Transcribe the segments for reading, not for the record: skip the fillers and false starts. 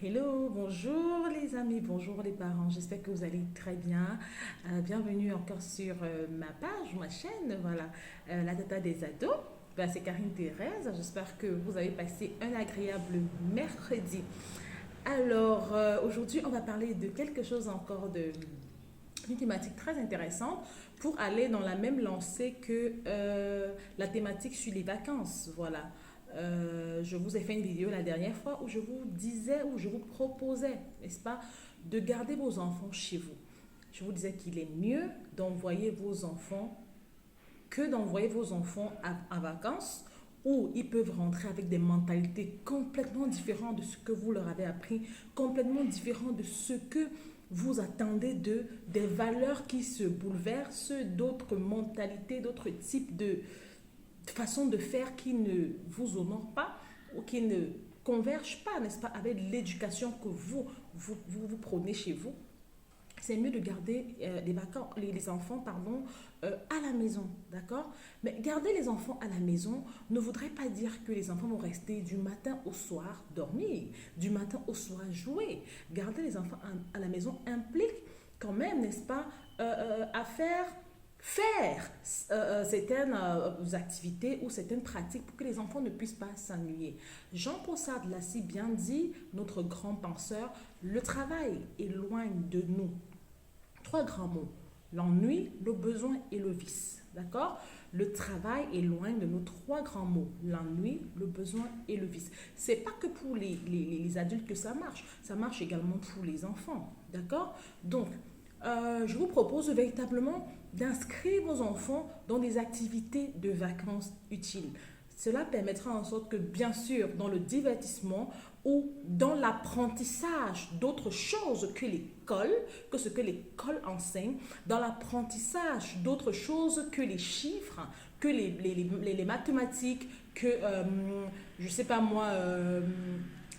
Hello, bonjour les amis, bonjour les parents, j'espère que vous allez très bien. Bienvenue encore sur ma page, ma chaîne, voilà, la tata des ados. Ben, c'est Karine Thérèse, j'espère que vous avez passé un agréable mercredi. Alors, aujourd'hui, on va parler de quelque chose encore de une thématique très intéressante pour aller dans la même lancée que la thématique sur les vacances. Voilà. Je vous ai fait une vidéo la dernière fois où je vous disais, où je vous proposais, n'est-ce pas, de garder vos enfants chez vous. Je vous disais qu'il est mieux d'envoyer vos enfants que d'envoyer vos enfants en vacances où ils peuvent rentrer avec des mentalités complètement différentes de ce que vous leur avez appris, complètement différentes de ce que vous attendez d'eux, des valeurs qui se bouleversent, d'autres mentalités, d'autres types de façons de faire qui ne vous honorent pas ou qui ne convergent pas, n'est-ce pas, avec l'éducation que vous prenez chez vous. C'est mieux de garder les enfants à la maison, d'accord. Mais garder les enfants à la maison ne voudrait pas dire que les enfants vont rester du matin au soir dormir, du matin au soir jouer. Garder les enfants à la maison implique quand même, n'est-ce pas, à faire certaines activités ou certaines pratiques pour que les enfants ne puissent pas s'ennuyer. Jean-Paul Sartre l'a si bien dit, notre grand penseur, le travail éloigne de nous trois grands mots: l'ennui, le besoin et le vice. D'accord. Le travail éloigne de nous trois grands mots: l'ennui, le besoin et le vice. C'est pas que pour les adultes que ça marche également pour les enfants. D'accord. Donc, je vous propose véritablement d'inscrire vos enfants dans des activités de vacances utiles. Cela permettra en sorte que, bien sûr, dans le divertissement ou dans l'apprentissage d'autres choses que l'école, que ce que l'école enseigne, dans l'apprentissage d'autres choses que les chiffres, que les mathématiques, que, je ne sais pas moi,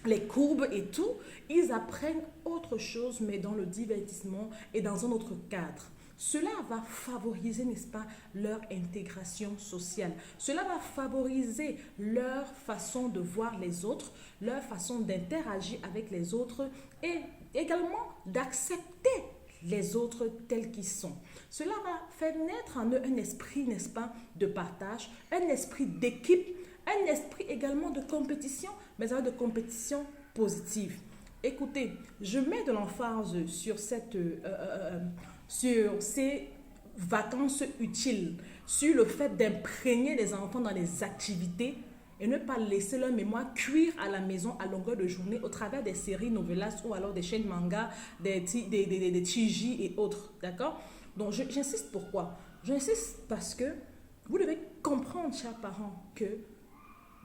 les courbes et tout, ils apprennent autre chose, mais dans le divertissement et dans un autre cadre. Cela va favoriser, n'est-ce pas, leur intégration sociale. Cela va favoriser leur façon de voir les autres, leur façon d'interagir avec les autres et également d'accepter les autres tels qu'ils sont. Cela va faire naître en eux un esprit, n'est-ce pas, de partage, un esprit d'équipe, un esprit également de compétition, mais de compétition positive. Écoutez, je mets de l'emphase sur ces vacances utiles, sur le fait d'imprégner les enfants dans les activités et ne pas laisser leur mémoire cuire à la maison à longueur de journée au travers des séries novelas ou alors des chaînes manga, des TG et autres. D'accord. Donc, j'insiste pourquoi. J'insiste parce que vous devez comprendre, chers parents, que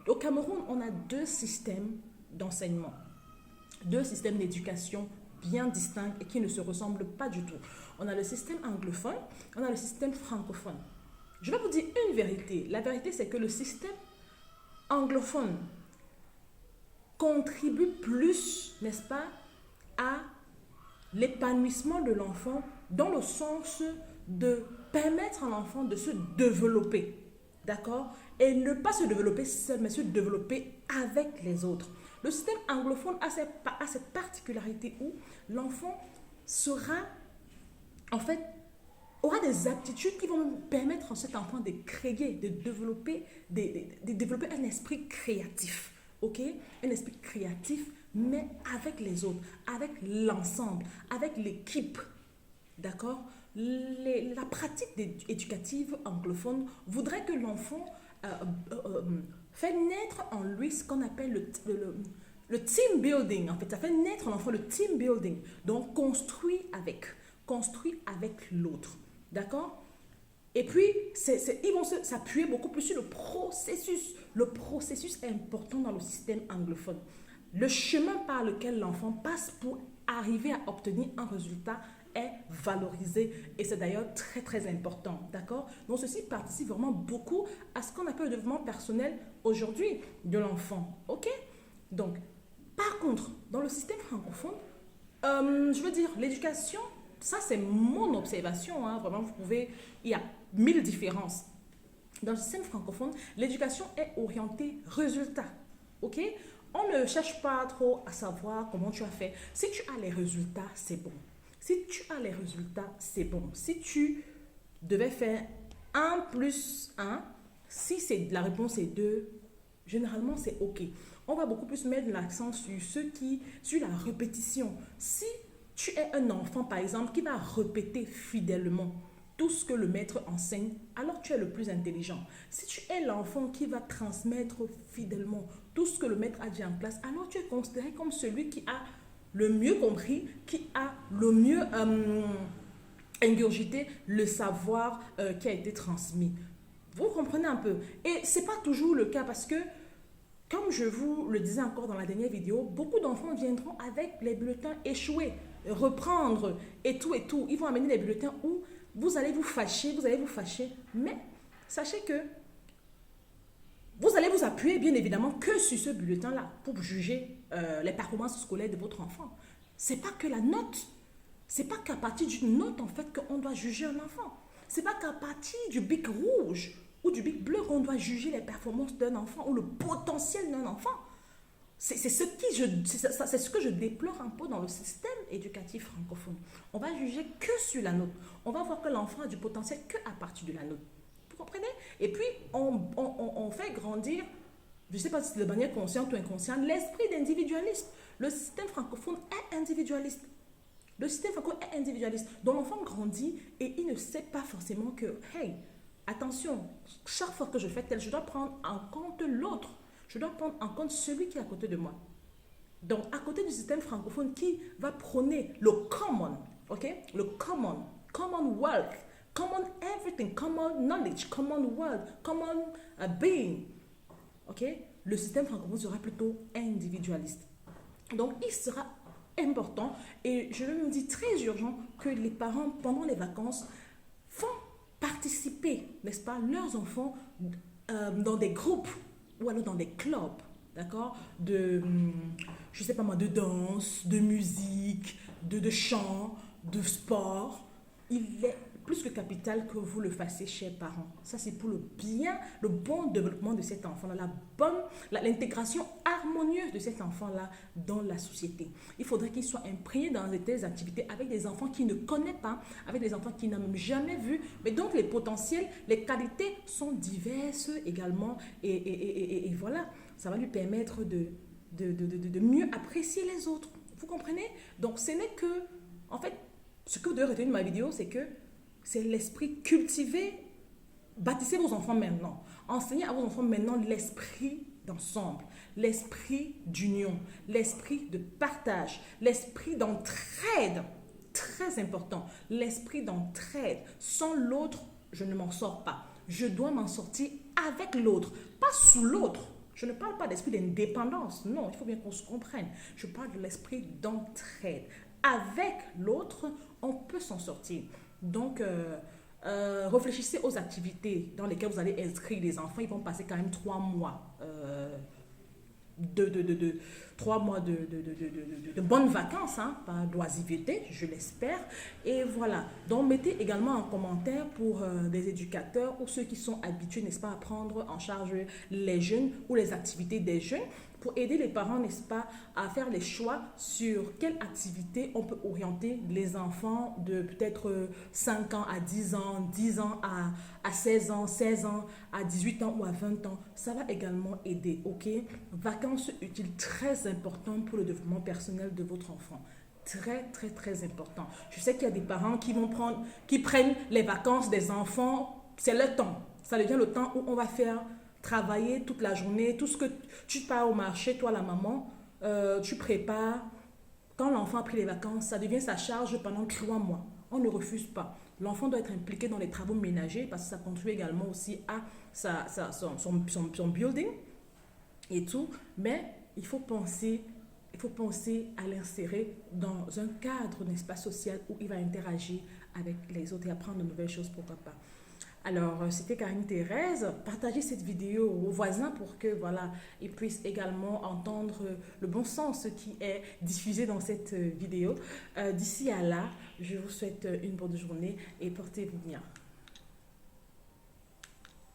au Cameroun, on a deux systèmes d'enseignement, deux systèmes d'éducation bien distincts et qui ne se ressemblent pas du tout. On a le système anglophone, on a le système francophone. Je vais vous dire une vérité. La vérité, c'est que le système anglophone contribue plus, n'est-ce pas, à l'épanouissement de l'enfant dans le sens de permettre à l'enfant de se développer. D'accord. Et ne pas se développer seul, mais se développer avec les autres. Le système anglophone a cette particularité où l'enfant sera, en fait, aura des aptitudes qui vont permettre à cet enfant de créer, de développer un esprit créatif. Ok. Un esprit créatif, mais avec les autres, avec l'ensemble, avec l'équipe. D'accord. La pratique éducative anglophone voudrait que l'enfant fait naître en lui ce qu'on appelle le team building. En fait, ça fait naître en l'enfant le team building. Donc, construit avec l'autre. D'accord. Et puis, ils vont s'appuyer beaucoup plus sur le processus. Le processus est important dans le système anglophone. Le chemin par lequel l'enfant passe pour arriver à obtenir un résultat est valorisé et c'est d'ailleurs très très important, d'accord. Donc ceci participe vraiment beaucoup à ce qu'on appelle le développement personnel aujourd'hui de l'enfant, ok. Donc par contre dans le système francophone, je veux dire l'éducation, ça c'est mon observation, hein, vraiment vous pouvez, il y a mille différences. Dans le système francophone, l'éducation est orientée résultat, ok. On ne cherche pas trop à savoir comment tu as fait. Si tu as les résultats, c'est bon. Si tu as les résultats, c'est bon. Si tu devais faire 1 + 1, si c'est la réponse est 2, généralement c'est OK. On va beaucoup plus mettre l'accent sur la répétition. Si tu es un enfant, par exemple, qui va répéter fidèlement tout ce que le maître enseigne, alors tu es le plus intelligent. Si tu es l'enfant qui va transmettre fidèlement tout ce que le maître a dit en classe, alors tu es considéré comme celui qui a le mieux compris, qui a le mieux ingurgité le savoir qui a été transmis. Vous comprenez un peu? Et ce n'est pas toujours le cas parce que, comme je vous le disais encore dans la dernière vidéo, beaucoup d'enfants viendront avec les bulletins échoués, reprendre et tout et tout. Ils vont amener les bulletins où vous allez vous fâcher, mais sachez que vous allez vous appuyer bien évidemment que sur ce bulletin-là pour juger les performances scolaires de votre enfant. C'est pas que la note, c'est pas qu'à partir d'une note en fait qu'on doit juger un enfant. C'est pas qu'à partir du bic rouge ou du bic bleu qu'on doit juger les performances d'un enfant ou le potentiel d'un enfant. C'est ce que je déplore un peu dans le système éducatif francophone. On va juger que sur la note. On va voir que l'enfant a du potentiel qu'à partir de la note. Vous comprenez? Et puis, on fait grandir, je ne sais pas si c'est de manière consciente ou inconsciente, l'esprit d'individualiste. Le système francophone est individualiste. Le système francophone est individualiste. Donc, l'enfant grandit et il ne sait pas forcément que, hey, attention, chaque fois que je fais tel, je dois prendre en compte l'autre. Je dois prendre en compte celui qui est à côté de moi. Donc, à côté du système francophone qui va prôner le common, ok? Le common wealth, common everything, common knowledge, common world, common being, ok? Le système francophone sera plutôt individualiste. Donc, il sera important et je me dis très urgent que les parents, pendant les vacances, font participer, n'est-ce pas, leurs enfants dans des groupes ou alors dans des clubs, d'accord, je sais pas moi, de danse, de musique, de chant, de sport. Il est plus que capital que vous le fassiez, chers parents. Ça, c'est pour le bien, le bon développement de cet enfant-là, l'intégration harmonieuse de cet enfant-là dans la société. Il faudrait qu'il soit imprégné dans des activités avec des enfants qu'il ne connaît pas, avec des enfants qu'il n'a même jamais vus. Mais donc, les potentiels, les qualités sont diverses également. Et voilà, ça va lui permettre de mieux apprécier les autres. Vous comprenez? Donc, ce n'est que, en fait, ce que vous devez retenir de ma vidéo, c'est que c'est l'esprit cultivé. Bâtissez vos enfants maintenant. Enseignez à vos enfants maintenant l'esprit d'ensemble, l'esprit d'union, l'esprit de partage, l'esprit d'entraide. Très important. L'esprit d'entraide. Sans l'autre, je ne m'en sors pas. Je dois m'en sortir avec l'autre, pas sous l'autre. Je ne parle pas d'esprit d'indépendance. Non, il faut bien qu'on se comprenne. Je parle de l'esprit d'entraide. Avec l'autre, on peut s'en sortir. Donc, réfléchissez aux activités dans lesquelles vous allez inscrire les enfants. Ils vont passer quand même 3 mois. 3 mois de bonnes vacances, hein, pas d'oisiveté, je l'espère. Et voilà. Donc, mettez également en commentaire pour des éducateurs ou ceux qui sont habitués, n'est-ce pas, à prendre en charge les jeunes ou les activités des jeunes, pour aider les parents, n'est-ce pas, à faire les choix sur quelle activité on peut orienter les enfants de peut-être 5 ans à 10 ans, 10 ans à 16 ans, 16 ans à 18 ans ou à 20 ans. Ça va également aider, ok? Vacances utiles, très important pour le développement personnel de votre enfant. Très, très, très important. Je sais qu'il y a des parents qui prennent les vacances des enfants, c'est le temps. Ça devient le temps où on va faire travailler toute la journée, tout ce que tu pars au marché, toi la maman, tu prépares. Quand l'enfant a pris les vacances, ça devient sa charge pendant 3 mois. On ne refuse pas. L'enfant doit être impliqué dans les travaux ménagers parce que ça contribue également aussi à son building et tout. Mais il faut penser à l'insérer dans un cadre, n'est-ce pas, social où il va interagir avec les autres et apprendre de nouvelles choses, pourquoi pas. Alors, c'était Karine Thérèse. Partagez cette vidéo aux voisins pour que, voilà, ils puissent également entendre le bon sens qui est diffusé dans cette vidéo. D'ici à là, je vous souhaite une bonne journée et portez-vous bien.